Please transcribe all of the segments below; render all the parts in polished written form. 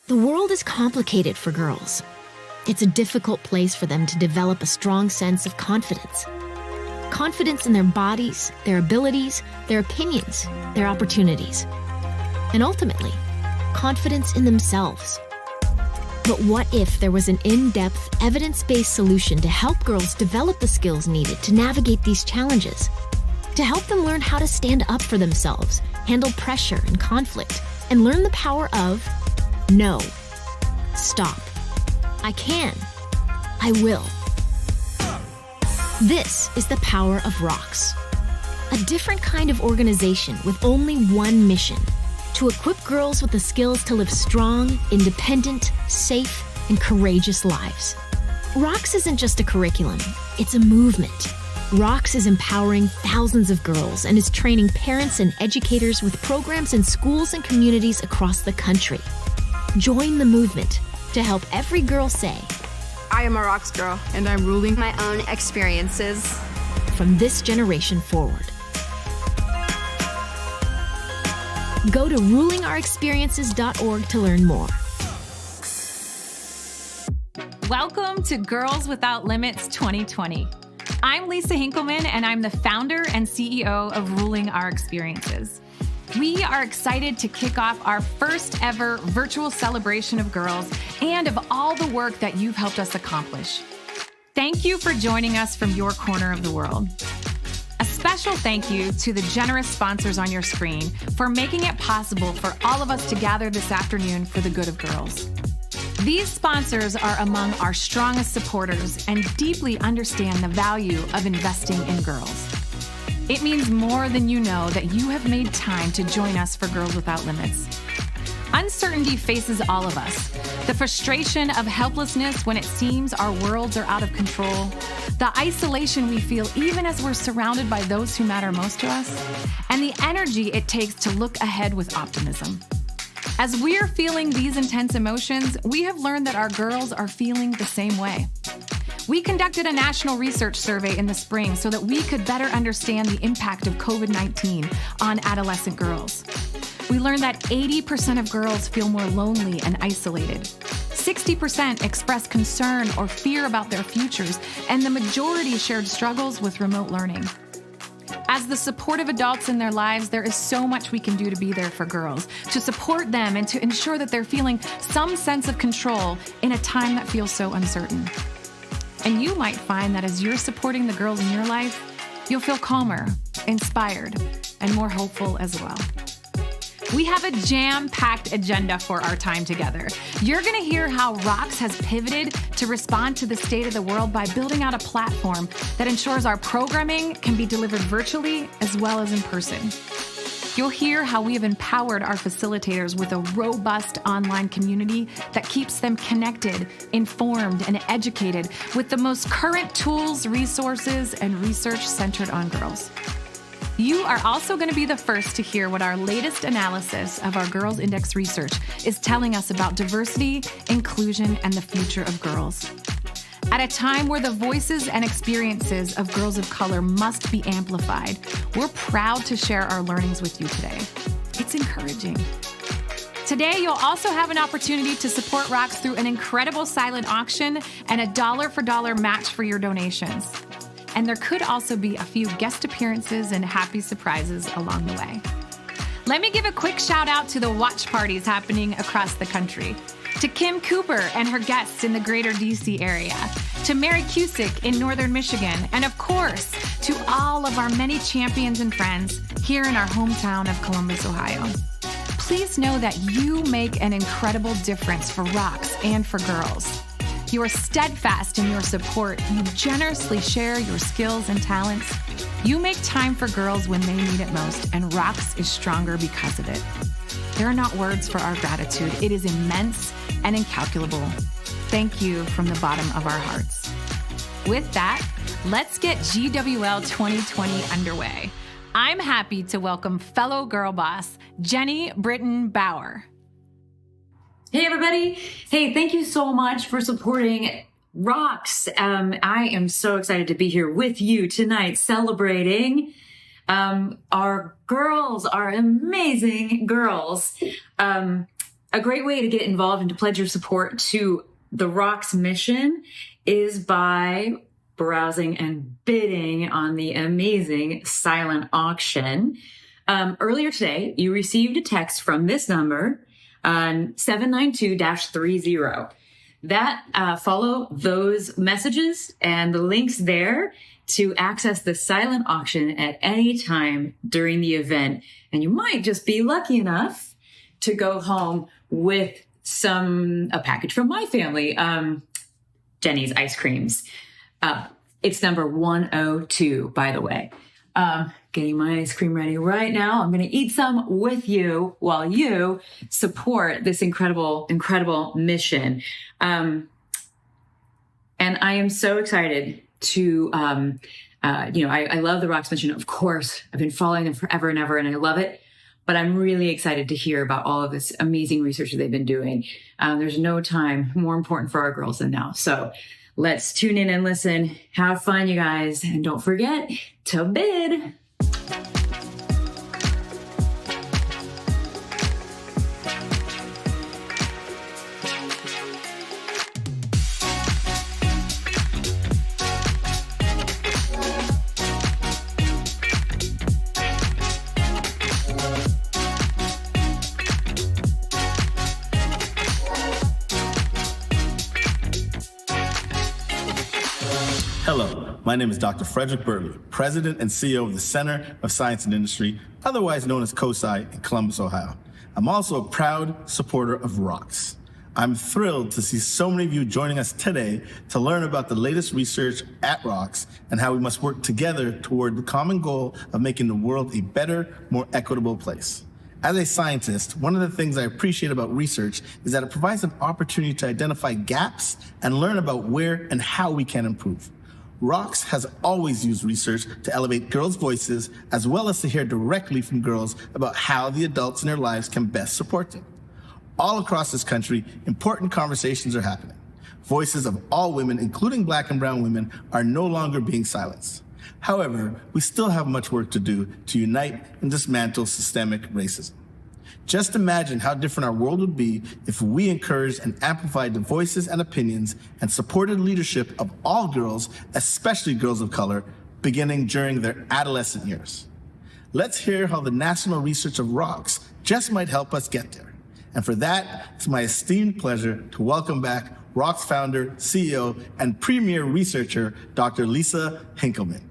The world is complicated for girls. It's a difficult place for them to develop a strong sense of confidence. Confidence in their bodies, their abilities, their opinions, their opportunities. And ultimately, confidence in themselves. But what if there was an in-depth, evidence-based solution to help girls develop the skills needed to navigate these challenges? To help them learn how to stand up for themselves, handle pressure and conflict, and learn the power of no, stop, I can, I will. This is the power of ROX, a different kind of organization with only one mission: to equip girls with the skills to live strong, independent, safe, and courageous lives. ROX isn't just a curriculum, it's a movement. ROX is empowering thousands of girls and is training parents and educators with programs in schools and communities across the country. Join the movement to help every girl say, I am a ROX girl, and I'm ruling my own experiences from this generation forward. Go to rulingourexperiences.org to learn more. Welcome to Girls Without Limits 2020. I'm Lisa Hinkleman, and I'm the founder and CEO of Ruling Our Experiences. We are excited to kick off our first ever virtual celebration of girls and of all the work that you've helped us accomplish. Thank you for joining us from your corner of the world. A special thank you to the generous sponsors on your screen for making it possible for all of us to gather this afternoon for the good of girls. These sponsors are among our strongest supporters and deeply understand the value of investing in girls. It means more than you know that you have made time to join us for Girls Without Limits. Uncertainty faces all of us. The frustration of helplessness when it seems our worlds are out of control. The isolation we feel even as we're surrounded by those who matter most to us. And the energy it takes to look ahead with optimism. As we're feeling these intense emotions, we have learned that our girls are feeling the same way. We conducted a national research survey in the spring so that we could better understand the impact of COVID-19 on adolescent girls. We learned that 80% of girls feel more lonely and isolated. 60% express concern or fear about their futures, and the majority shared struggles with remote learning. As the supportive adults in their lives, there is so much we can do to be there for girls, to support them and to ensure that they're feeling some sense of control in a time that feels so uncertain. And you might find that as you're supporting the girls in your life, you'll feel calmer, inspired, and more hopeful as well. We have a jam-packed agenda for our time together. You're going to hear how ROX has pivoted to respond to the state of the world by building out a platform that ensures our programming can be delivered virtually as well as in person. You'll hear how we have empowered our facilitators with a robust online community that keeps them connected, informed, and educated with the most current tools, resources, and research centered on girls. You are also going to be the first to hear what our latest analysis of our Girls Index research is telling us about diversity, inclusion, and the future of girls. At a time where the voices and experiences of girls of color must be amplified, we're proud to share our learnings with you today. It's encouraging. Today, you'll also have an opportunity to support ROX through an incredible silent auction and a dollar-for-dollar match for your donations. And there could also be a few guest appearances and happy surprises along the way. Let me give a quick shout out to the watch parties happening across the country. To Kim Cooper and her guests in the greater DC area, to Mary Cusick in Northern Michigan, and of course, to all of our many champions and friends here in our hometown of Columbus, Ohio. Please know that you make an incredible difference for ROX and for girls. You are steadfast in your support. You generously share your skills and talents. You make time for girls when they need it most, and ROX is stronger because of it. There are not words for our gratitude. It is immense and incalculable. Thank you from the bottom of our hearts. With that, let's get GWL 2020 underway. I'm happy to welcome fellow girl boss, Jenny Britton Bauer. Hey, everybody. Hey, thank you so much for supporting ROX. I am so excited to be here with you tonight celebrating our girls, our amazing girls. A great way to get involved and to pledge your support to the ROX mission is by browsing and bidding on the amazing silent auction. Earlier today, you received a text from this number, 792-30. Follow those messages and the links there to access the silent auction at any time during the event. And you might just be lucky enough to go home with a package from my family, Jenny's ice creams. It's number 102, by the way. Getting my ice cream ready right now. I'm going to eat some with you while you support this incredible, incredible mission. And I am so excited to, I love the ROX mission. Of course, I've been following them forever and ever, and I love it. But I'm really excited to hear about all of this amazing research that they've been doing. There's no time more important for our girls than now. So let's tune in and listen. Have fun, you guys. And don't forget to bid. Hello, my name is Dr. Frederick Burley, President and CEO of the Center of Science and Industry, otherwise known as COSI in Columbus, Ohio. I'm also a proud supporter of ROX. I'm thrilled to see so many of you joining us today to learn about the latest research at ROX and how we must work together toward the common goal of making the world a better, more equitable place. As a scientist, one of the things I appreciate about research is that it provides an opportunity to identify gaps and learn about where and how we can improve. ROX has always used research to elevate girls' voices, as well as to hear directly from girls about how the adults in their lives can best support them. All across this country, important conversations are happening. Voices of all women, including Black and brown women, are no longer being silenced. However, we still have much work to do to unite and dismantle systemic racism. Just imagine how different our world would be if we encouraged and amplified the voices and opinions and supported leadership of all girls, especially girls of color, beginning during their adolescent years. Let's hear how the national research of ROX just might help us get there. And for that, it's my esteemed pleasure to welcome back ROX founder, CEO, and premier researcher, Dr. Lisa Hinkleman.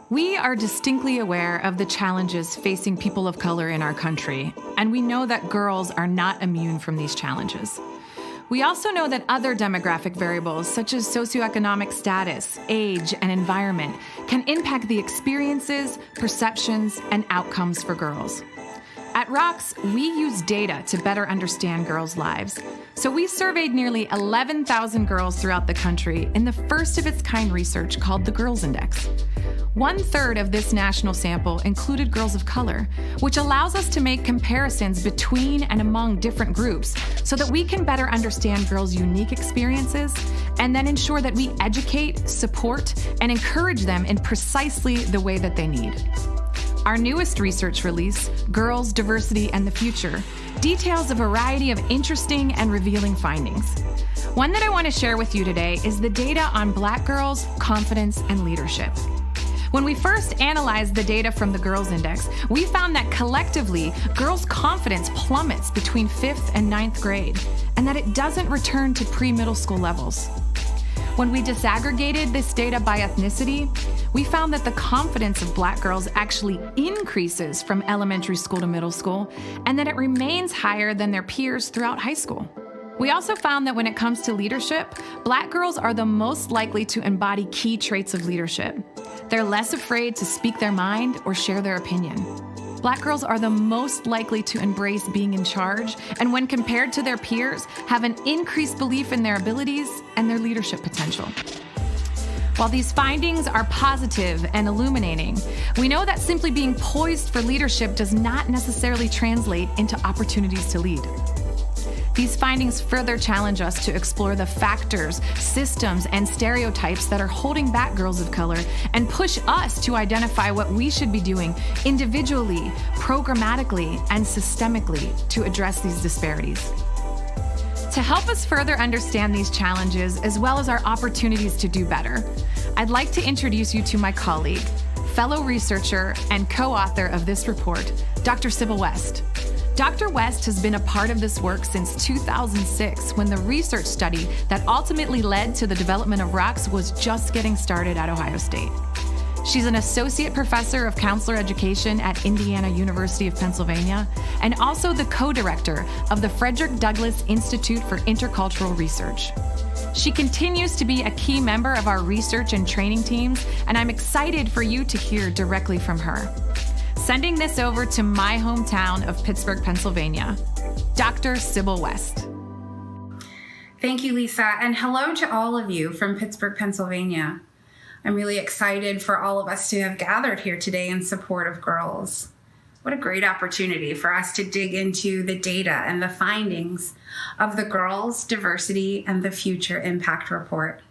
We are distinctly aware of the challenges facing people of color in our country, and we know that girls are not immune from these challenges. We also know that other demographic variables, such as socioeconomic status, age, and environment, can impact the experiences, perceptions, and outcomes for girls. At ROX, we use data to better understand girls' lives. So we surveyed nearly 11,000 girls throughout the country in the first of its kind research called the Girls Index. 1/3 of this national sample included girls of color, which allows us to make comparisons between and among different groups so that we can better understand girls' unique experiences and then ensure that we educate, support, and encourage them in precisely the way that they need. Our newest research release, Girls, Diversity, and the Future, details a variety of interesting and revealing findings. One that I want to share with you today is the data on Black girls' confidence and leadership. When we first analyzed the data from the Girls Index, we found that collectively, girls' confidence plummets between 5th and 9th grade, and that it doesn't return to pre-middle school levels. When we disaggregated this data by ethnicity, we found that the confidence of Black girls actually increases from elementary school to middle school, and that it remains higher than their peers throughout high school. We also found that when it comes to leadership, Black girls are the most likely to embody key traits of leadership. They're less afraid to speak their mind or share their opinion. Black girls are the most likely to embrace being in charge, and when compared to their peers, have an increased belief in their abilities and their leadership potential. While these findings are positive and illuminating, we know that simply being poised for leadership does not necessarily translate into opportunities to lead. These findings further challenge us to explore the factors, systems, and stereotypes that are holding back girls of color and push us to identify what we should be doing individually, programmatically, and systemically to address these disparities. To help us further understand these challenges, as well as our opportunities to do better, I'd like to introduce you to my colleague, fellow researcher, and co-author of this report, Dr. Sybil West. Dr. West has been a part of this work since 2006, when the research study that ultimately led to the development of ROX was just getting started at Ohio State. She's an associate professor of counselor education at Indiana University of Pennsylvania, and also the co-director of the Frederick Douglass Institute for Intercultural Research. She continues to be a key member of our research and training teams, and I'm excited for you to hear directly from her. Sending this over to my hometown of Pittsburgh, Pennsylvania, Dr. Sybil West. Thank you, Lisa, and hello to all of you from Pittsburgh, Pennsylvania. I'm really excited for all of us to have gathered here today in support of girls. What a great opportunity for us to dig into the data and the findings of the Girls, Diversity, and the Future Impact Report.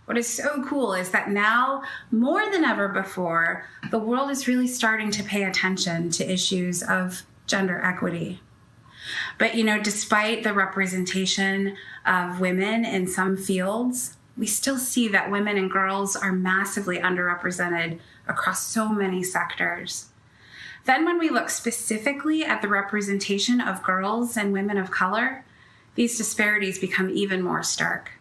What is so cool is that now, more than ever before, the world is really starting to pay attention to issues of gender equity. But, despite the representation of women in some fields, we still see that women and girls are massively underrepresented across so many sectors. Then when we look specifically at the representation of girls and women of color, these disparities become even more stark.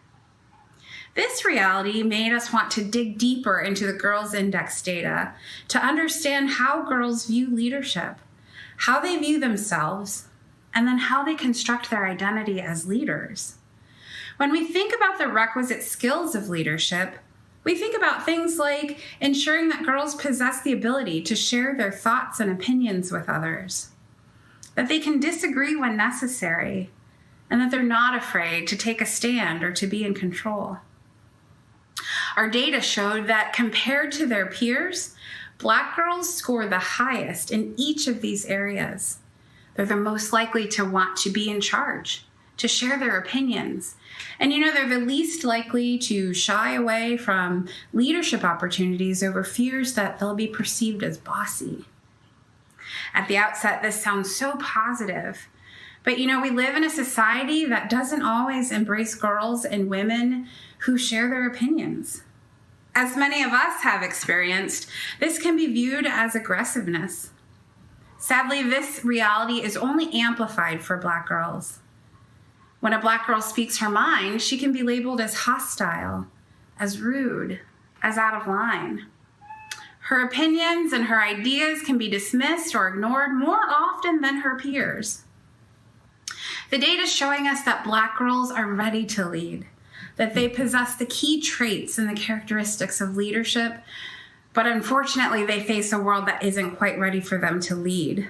This reality made us want to dig deeper into the Girls Index data to understand how girls view leadership, how they view themselves, and then how they construct their identity as leaders. When we think about the requisite skills of leadership, we think about things like ensuring that girls possess the ability to share their thoughts and opinions with others, that they can disagree when necessary, and that they're not afraid to take a stand or to be in control. Our data showed that compared to their peers, Black girls score the highest in each of these areas. They're the most likely to want to be in charge, to share their opinions. And they're the least likely to shy away from leadership opportunities over fears that they'll be perceived as bossy. At the outset, this sounds so positive. But we live in a society that doesn't always embrace girls and women who share their opinions. As many of us have experienced, this can be viewed as aggressiveness. Sadly, this reality is only amplified for Black girls. When a Black girl speaks her mind, she can be labeled as hostile, as rude, as out of line. Her opinions and her ideas can be dismissed or ignored more often than her peers. The data is showing us that Black girls are ready to lead, that they possess the key traits and the characteristics of leadership, but unfortunately they face a world that isn't quite ready for them to lead.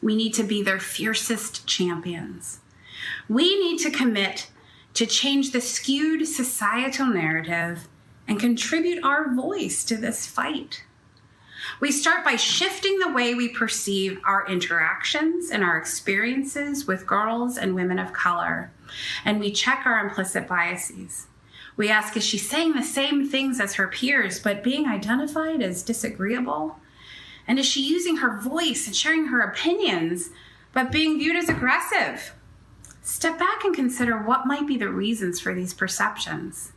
We need to be their fiercest champions. We need to commit to change the skewed societal narrative and contribute our voice to this fight. We start by shifting the way we perceive our interactions and our experiences with girls and women of color, and we check our implicit biases. We ask, is she saying the same things as her peers, but being identified as disagreeable? And is she using her voice and sharing her opinions, but being viewed as aggressive? Step back and consider what might be the reasons for these perceptions.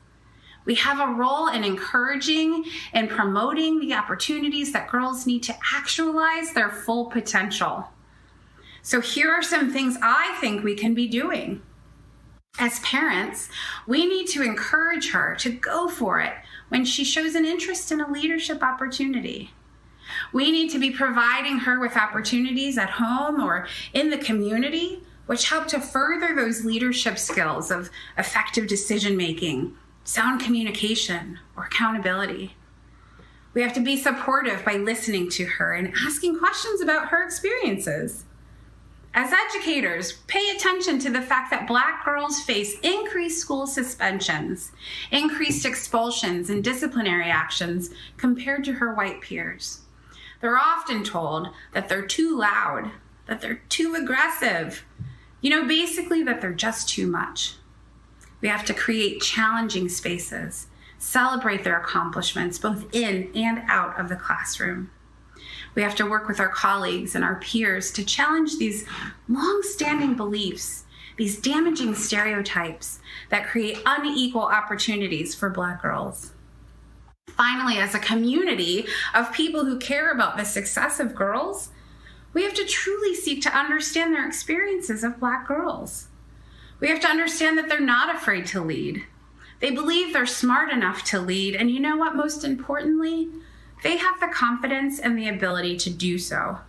We have a role in encouraging and promoting the opportunities that girls need to actualize their full potential. So here are some things I think we can be doing. As parents, we need to encourage her to go for it when she shows an interest in a leadership opportunity. We need to be providing her with opportunities at home or in the community, which help to further those leadership skills of effective decision-making, sound communication, or accountability. We have to be supportive by listening to her and asking questions about her experiences. As educators, pay attention to the fact that Black girls face increased school suspensions, increased expulsions, and disciplinary actions compared to her white peers. They're often told that they're too loud, that they're too aggressive, Basically that they're just too much. We have to create challenging spaces, celebrate their accomplishments both in and out of the classroom. We have to work with our colleagues and our peers to challenge these long-standing beliefs, these damaging stereotypes that create unequal opportunities for Black girls. Finally, as a community of people who care about the success of girls, we have to truly seek to understand their experiences of Black girls. We have to understand that they're not afraid to lead. They believe they're smart enough to lead, and you know what, most importantly, they have the confidence and the ability to do so.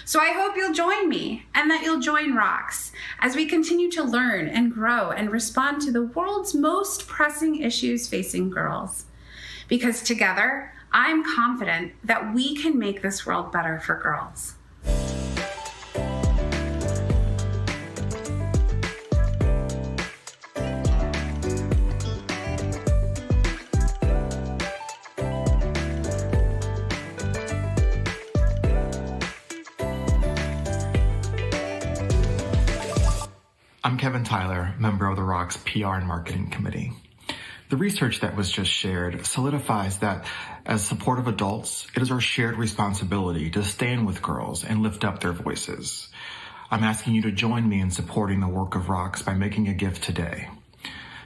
So I hope you'll join me and that you'll join ROX as we continue to learn and grow and respond to the world's most pressing issues facing girls. Because together, I'm confident that we can make this world better for girls. I'm Kevin Tyler, member of the ROX PR and Marketing Committee. The research that was just shared solidifies that as supportive adults, it is our shared responsibility to stand with girls and lift up their voices. I'm asking you to join me in supporting the work of ROX by making a gift today.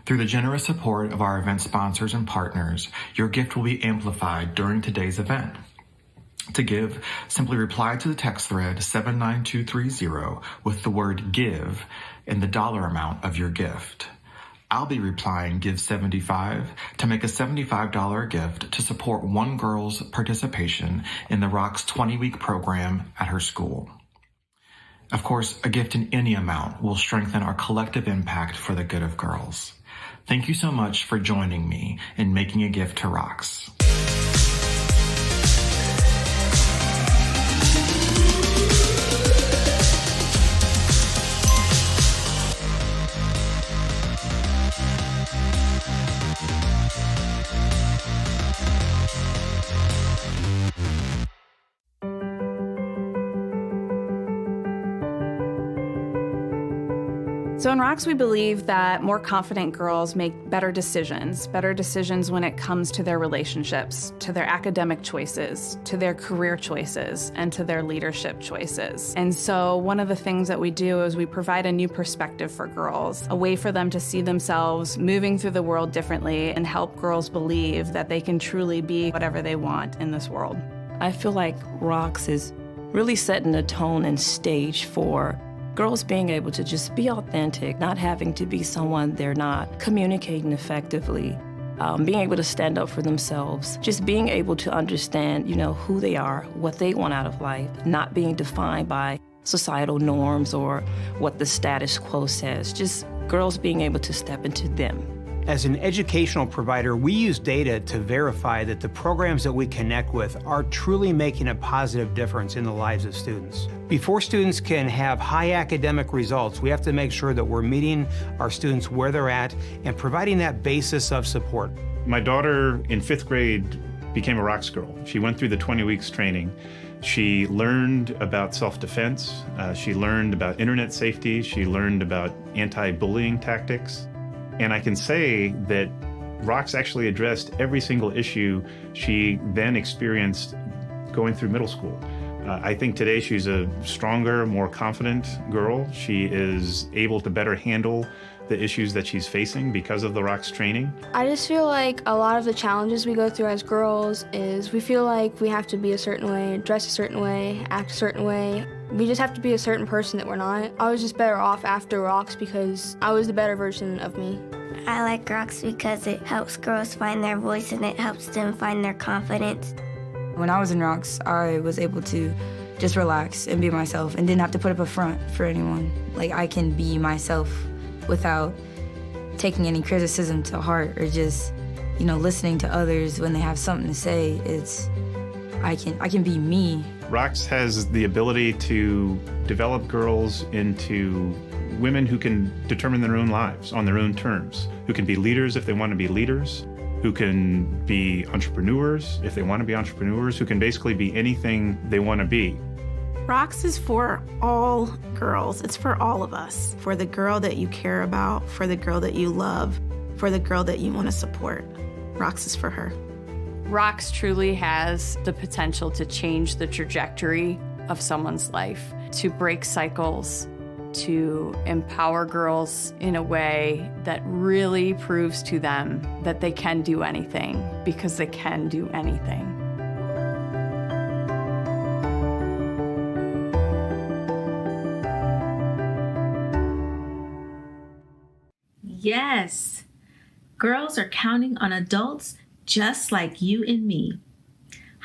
Through the generous support of our event sponsors and partners, your gift will be amplified during today's event. To give, simply reply to the text thread 79230 with the word GIVE and the dollar amount of your gift. I'll be replying Give 75 to make a $75 gift to support one girl's participation in the ROX 20-week program at her school. Of course, a gift in any amount will strengthen our collective impact for the good of girls. Thank you so much for joining me in making a gift to ROX. So in ROX, we believe that more confident girls make better decisions when it comes to their relationships, to their academic choices, to their career choices, and to their leadership choices. And so one of the things that we do is we provide a new perspective for girls, a way for them to see themselves moving through the world differently and help girls believe that they can truly be whatever they want in this world. I feel like ROX is really setting a tone and stage for girls being able to just be authentic, not having to be someone they're not, communicating effectively, being able to stand up for themselves, just being able to understand, who they are, what they want out of life, not being defined by societal norms or what the status quo says, just girls being able to step into them. As an educational provider, we use data to verify that the programs that we connect with are truly making a positive difference in the lives of students. Before students can have high academic results, we have to make sure that we're meeting our students where they're at and providing that basis of support. My daughter in 5th grade became a ROX girl. She went through the 20 weeks training. She learned about self-defense. She learned about internet safety. She learned about anti-bullying tactics. And I can say that ROX actually addressed every single issue she then experienced going through middle school. I think today she's a stronger, more confident girl. She is able to better handle the issues that she's facing because of the ROX training. I just feel like a lot of the challenges we go through as girls is we feel like we have to be a certain way, dress a certain way, act a certain way. We just have to be a certain person that we're not. I was just better off after ROX because I was the better version of me. I like ROX because it helps girls find their voice and it helps them find their confidence. When I was in ROX, I was able to just relax and be myself and didn't have to put up a front for anyone. Like, I can be myself without taking any criticism to heart or just, listening to others when they have something to say. I can be me. ROX has the ability to develop girls into women who can determine their own lives on their own terms, who can be leaders if they want to be leaders, who can be entrepreneurs if they want to be entrepreneurs, who can basically be anything they want to be. ROX is for all girls. It's for all of us. For the girl that you care about, for the girl that you love, for the girl that you want to support. ROX is for her. ROX truly has the potential to change the trajectory of someone's life, to break cycles, to empower girls in a way that really proves to them that they can do anything, because they can do anything. Yes, girls are counting on adults just like you and me.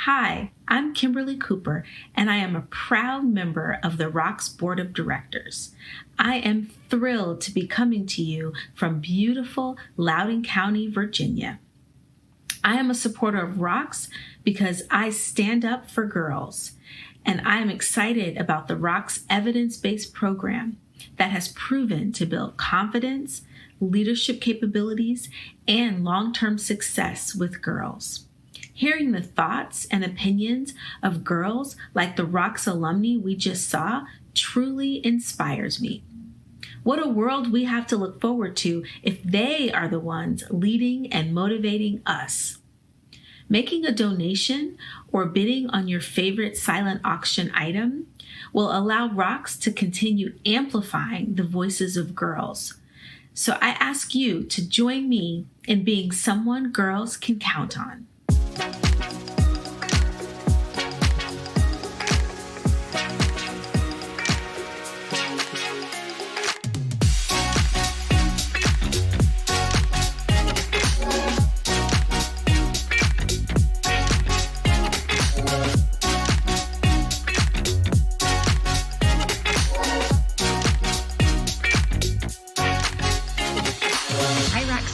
Hi, I'm Kimberly Cooper, and I am a proud member of the ROX Board of Directors. I am thrilled to be coming to you from beautiful Loudoun County, Virginia. I am a supporter of ROX because I stand up for girls, and I am excited about the ROX evidence-based program that has proven to build confidence, leadership capabilities, and long-term success with girls. Hearing the thoughts and opinions of girls like the ROX alumni we just saw truly inspires me. What a world we have to look forward to if they are the ones leading and motivating us. Making a donation or bidding on your favorite silent auction item will allow ROX to continue amplifying the voices of girls. So I ask you to join me in being someone girls can count on.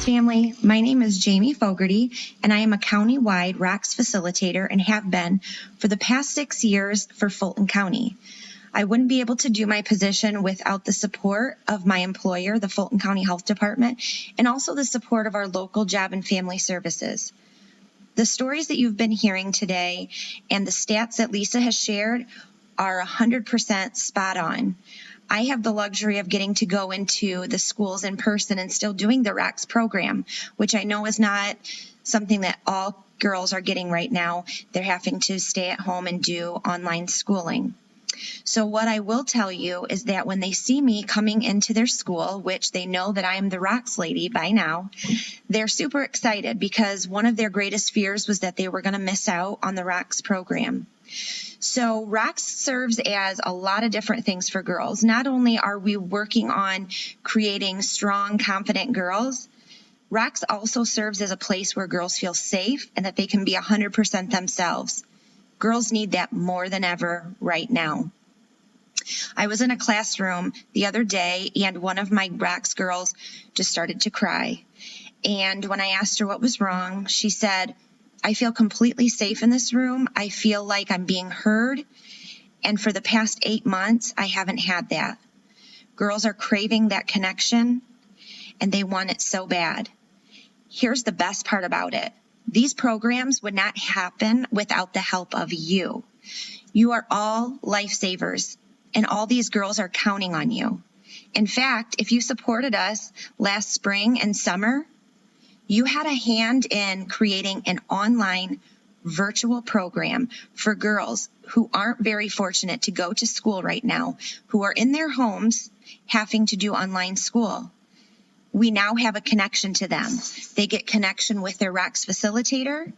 Family, my name is Jamie Fogarty, and I am a county-wide ROX facilitator and have been for the past 6 years for Fulton County. I wouldn't be able to do my position without the support of my employer, the Fulton County Health Department, and also the support of our local job and family services. The stories that you've been hearing today and the stats that Lisa has shared are 100% spot on. I have the luxury of getting to go into the schools in person and still doing the ROX program, which I know is not something that all girls are getting right now. They're having to stay at home and do online schooling. So what I will tell you is that when they see me coming into their school, which they know that I am the ROX lady by now, they're super excited because one of their greatest fears was that they were going to miss out on the ROX program. So ROX serves as a lot of different things for girls. Not only are we working on creating strong, confident girls, ROX also serves as a place where girls feel safe and that they can be 100% themselves. Girls need that more than ever right now. I was in a classroom the other day, and one of my ROX girls just started to cry. And when I asked her what was wrong, she said, I feel completely safe in this room. I feel like I'm being heard. And for the past 8 months, I haven't had that. Girls are craving that connection, and they want it so bad. Here's the best part about it. These programs would not happen without the help of you. You are all lifesavers, and all these girls are counting on you. In fact, if you supported us last spring and summer, you had a hand in creating an online virtual program for girls who aren't very fortunate to go to school right now, who are in their homes having to do online school. We now have a connection to them. They get connection with their ROX facilitator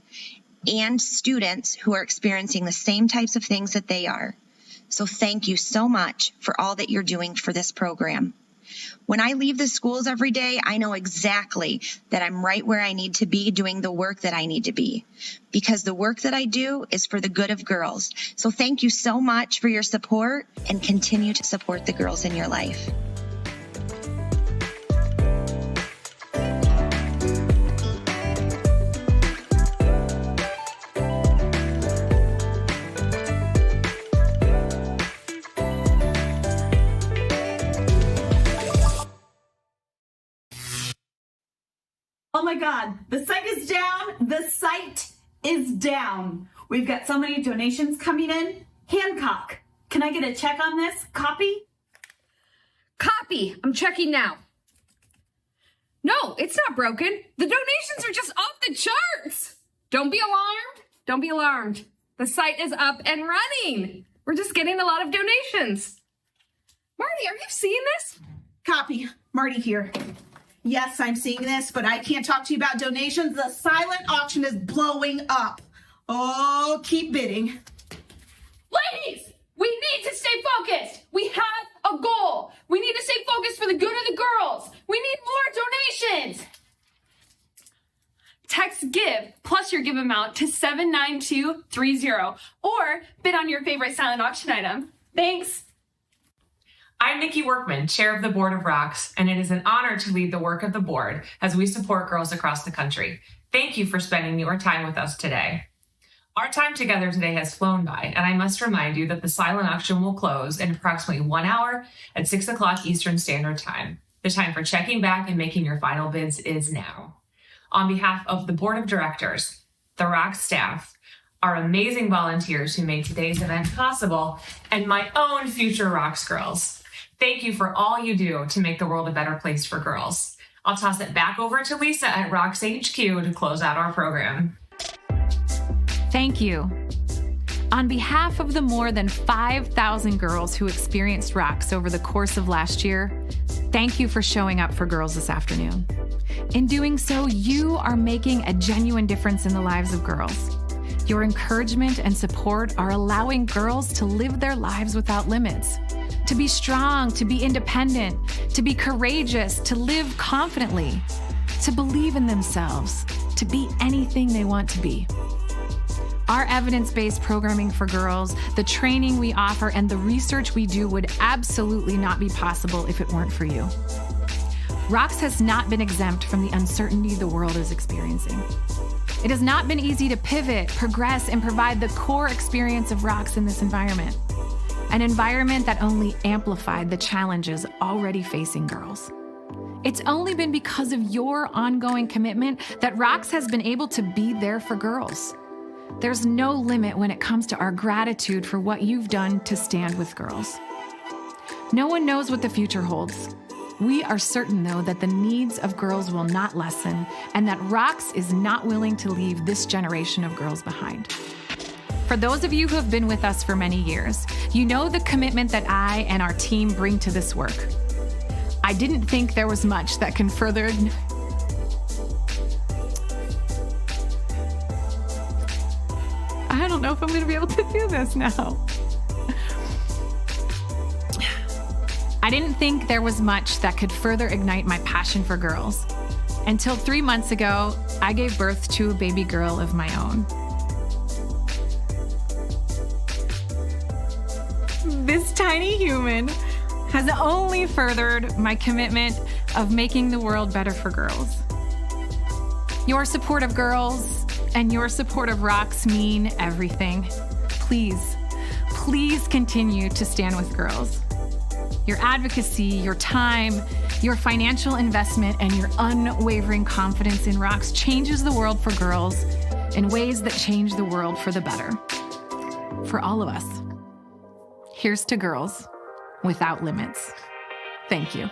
and students who are experiencing the same types of things that they are. So thank you so much for all that you're doing for this program. When I leave the schools every day, I know exactly that I'm right where I need to be doing the work that I need to be, because the work that I do is for the good of girls. So thank you so much for your support, and continue to support the girls in your life. Oh my God, the site is down. The site is down. We've got so many donations coming in. Hancock, can I get a check on this? Copy? Copy. I'm checking now. No, it's not broken. The donations are just off the charts. Don't be alarmed. Don't be alarmed. The site is up and running. We're just getting a lot of donations. Marty, are you seeing this? Copy. Marty here. Yes, I'm seeing this, but I can't talk to you about donations. The silent auction is blowing up. Oh, keep bidding. Ladies, we need to stay focused. We have a goal. We need to stay focused for the good of the girls. We need more donations. Text GIVE plus your give amount to 79230 or bid on your favorite silent auction item. Thanks. I'm Nikki Workman, chair of the board of ROX, and it is an honor to lead the work of the board as we support girls across the country. Thank you for spending your time with us today. Our time together today has flown by, and I must remind you that the silent auction will close in approximately 1 hour at 6 o'clock Eastern Standard Time. The time for checking back and making your final bids is now. On behalf of the board of directors, the ROX staff, our amazing volunteers who made today's event possible, and my own future ROX girls, thank you for all you do to make the world a better place for girls. I'll toss it back over to Lisa at ROX HQ to close out our program. Thank you. On behalf of the more than 5,000 girls who experienced ROX over the course of last year, thank you for showing up for girls this afternoon. In doing so, you are making a genuine difference in the lives of girls. Your encouragement and support are allowing girls to live their lives without limits, to be strong, to be independent, to be courageous, to live confidently, to believe in themselves, to be anything they want to be. Our evidence-based programming for girls, the training we offer, and the research we do would absolutely not be possible if it weren't for you. ROX has not been exempt from the uncertainty the world is experiencing. It has not been easy to pivot, progress, and provide the core experience of ROX in this environment, an environment that only amplified the challenges already facing girls. It's only been because of your ongoing commitment that ROX has been able to be there for girls. There's no limit when it comes to our gratitude for what you've done to stand with girls. No one knows what the future holds. We are certain, though, that the needs of girls will not lessen and that ROX is not willing to leave this generation of girls behind. For those of you who have been with us for many years, you know the commitment that I and our team bring to this work. I didn't think there was much that can further... I don't know if I'm going to be able to do this now. I didn't think there was much that could further ignite my passion for girls. Until 3 months ago, I gave birth to a baby girl of my own. This tiny human has only furthered my commitment of making the world better for girls. Your support of girls and your support of ROX mean everything. Please, please continue to stand with girls. Your advocacy, your time, your financial investment, and your unwavering confidence in ROX changes the world for girls in ways that change the world for the better. For all of us. Here's to girls without limits. Thank you.